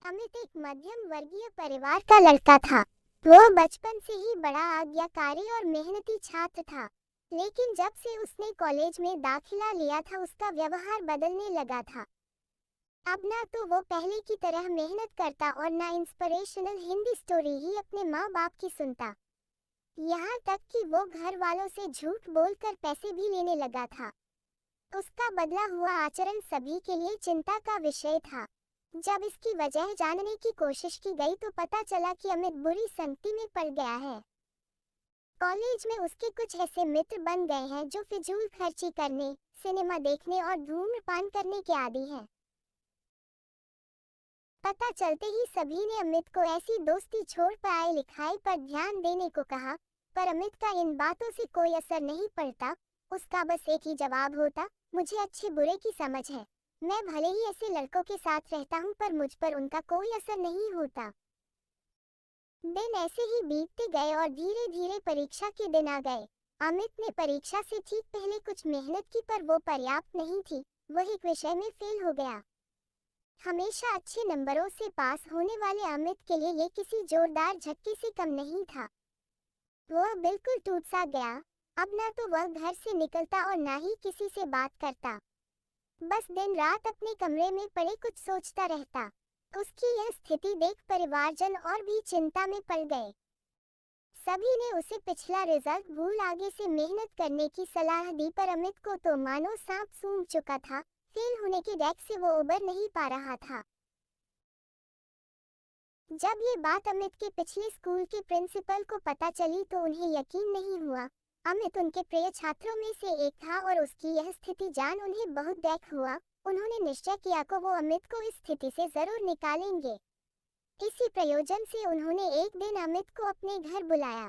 अमित एक मध्यम वर्गीय परिवार का लड़का था। वह बचपन से ही बड़ा आज्ञाकारी और मेहनती छात्र था। लेकिन जब से उसने कॉलेज में दाखिला लिया था, उसका व्यवहार बदलने लगा था। अब ना तो वो पहले की तरह मेहनत करता और ना इंस्पिरेशनल हिंदी स्टोरी ही अपने माँ बाप की सुनता। यहाँ तक कि वो घर वालों से झूठ बोलकर पैसे भी लेने लगा था। उसका बदला हुआ आचरण सभी के लिए चिंता का विषय था। जब इसकी वजह जानने की कोशिश की गई तो पता चला कि अमित बुरी संगति में पड़ गया है। कॉलेज में उसके कुछ ऐसे मित्र बन गए हैं जो फिजूल खर्ची करने, सिनेमा देखने और धूम्रपान करने के आदी हैं। पता चलते ही सभी ने अमित को ऐसी दोस्ती छोड़ पढ़ाई लिखाई पर ध्यान देने को कहा, पर अमित का इन बातों से कोई असर नहीं पड़ता। उसका बस एक ही जवाब होता, मुझे अच्छे बुरे की समझ है। मैं भले ही ऐसे लड़कों के साथ रहता हूँ, पर मुझ पर उनका कोई असर नहीं होता। दिन ऐसे ही बीतते गए और धीरे धीरे परीक्षा के दिन आ गए। अमित ने परीक्षा से ठीक पहले कुछ मेहनत की, पर वो पर्याप्त नहीं थी। वह एक विषय में फेल हो गया। हमेशा अच्छे नंबरों से पास होने वाले अमित के लिए ये किसी जोरदार झटके से कम नहीं था। वह बिल्कुल टूट सा गया। अब ना तो वह घर से निकलता और ना ही किसी से बात करता। बस दिन रात अपने कमरे में पड़े कुछ सोचता रहता। उसकी यह स्थिति देख परिवारजन और भी चिंता में पड़ गए। सभी ने उसे पिछला रिजल्ट भूल आगे से मेहनत करने की सलाह दी, पर अमित को तो मानो सांप सूंघ चुका था। फेल होने के डर से वो उबर नहीं पा रहा था। जब ये बात अमित के पिछले स्कूल के प्रिंसिपल को पता चली तो उन्हें यकीन नहीं हुआ। अमित उनके प्रिय छात्रों में से एक था और उसकी यह स्थिति जान उन्हें बहुत दुख हुआ। उन्होंने निश्चय किया कि वो अमित को इस स्थिति से जरूर निकालेंगे। इसी प्रयोजन से उन्होंने एक दिन अमित को अपने घर बुलाया।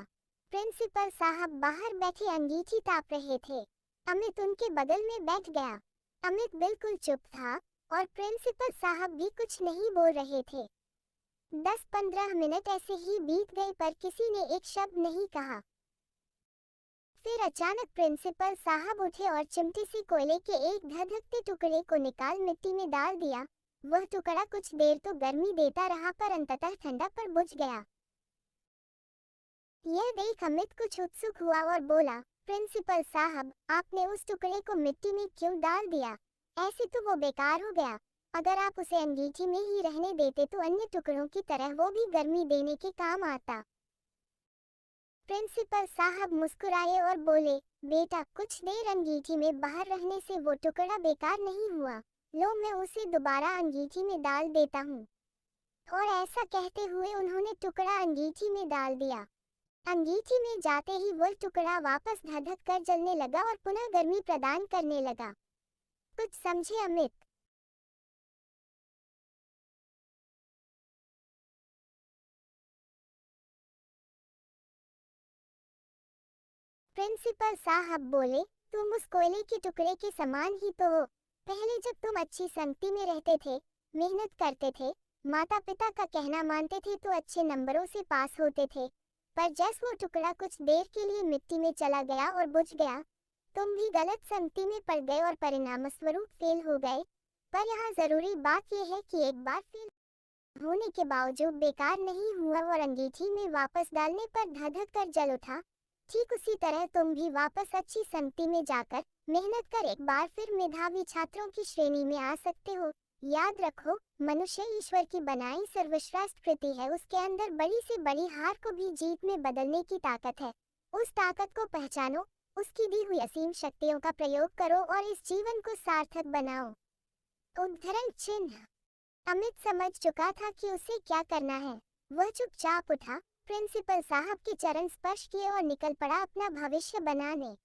प्रिंसिपल साहब बाहर बैठे अंगीठी ताप रहे थे। अमित उनके बगल में बैठ गया। अमित बिल्कुल चुप था और प्रिंसिपल साहब भी कुछ नहीं बोल रहे थे। 10-15 मिनट ऐसे ही बीत गए, पर किसी ने एक शब्द नहीं कहा। फिर अचानक प्रिंसिपल साहब उठे और चिमटे से कोयले के एक धधकते टुकड़े को निकाल मिट्टी में डाल दिया। वह टुकड़ा कुछ देर तो गर्मी देता रहा, पर अंततः ठंडा पर बुझ गया। यह देख अमित कुछ उत्सुक हुआ और बोला, प्रिंसिपल साहब, आपने उस टुकड़े को मिट्टी में क्यों डाल दिया? ऐसे तो वो बेकार हो गया। अगर आप उसे अंगीठी में ही रहने देते तो अन्य टुकड़ों की तरह वो भी गर्मी देने के काम आता। प्रिंसिपल साहब मुस्कुराए और बोले, बेटा, कुछ देर अंगीठी में बाहर रहने से वो टुकड़ा बेकार नहीं हुआ। लो, मैं उसे दोबारा अंगीठी में डाल देता हूँ। और ऐसा कहते हुए उन्होंने टुकड़ा अंगीठी में डाल दिया। अंगीठी में जाते ही वह टुकड़ा वापस धधक कर जलने लगा और पुनः गर्मी प्रदान करने लगा। कुछ समझे अमित? प्रिंसिपल साहब बोले, तुम उस कोयले के टुकड़े के समान ही तो हो। पहले जब तुम अच्छी संगति में रहते थे, मेहनत करते थे, माता पिता का कहना मानते थे तो अच्छे नंबरों से पास होते थे। पर जैसे वो टुकड़ा कुछ देर के लिए मिट्टी में चला गया और बुझ गया, तुम भी गलत संगति में पड़ गए और परिणामस्वरूप फेल हो गए। पर यहाँ जरूरी बात यह है कि एक बार फेल होने के बावजूद बेकार नहीं हुआ और अंगीठी में वापस डालने पर धधक कर जल उठा। ठीक उसी तरह तुम भी वापस अच्छी संगति में जाकर मेहनत कर एक बार फिर मेधावी छात्रों की श्रेणी में आ सकते हो। याद रखो, मनुष्य ईश्वर की बनाई सर्वश्रेष्ठ कृति है। उसके अंदर बड़ी से बड़ी हार को भी जीत में बदलने की ताकत है। उस ताकत को पहचानो, उसकी दी हुई असीम शक्तियों का प्रयोग करो और इस जीवन को सार्थक बनाओ। उद्धरण चिन्ह। अमित समझ चुका था कि उसे क्या करना है। वह चुपचाप उठा, प्रिंसिपल साहब के चरण स्पर्श किए और निकल पड़ा अपना भविष्य बनाने।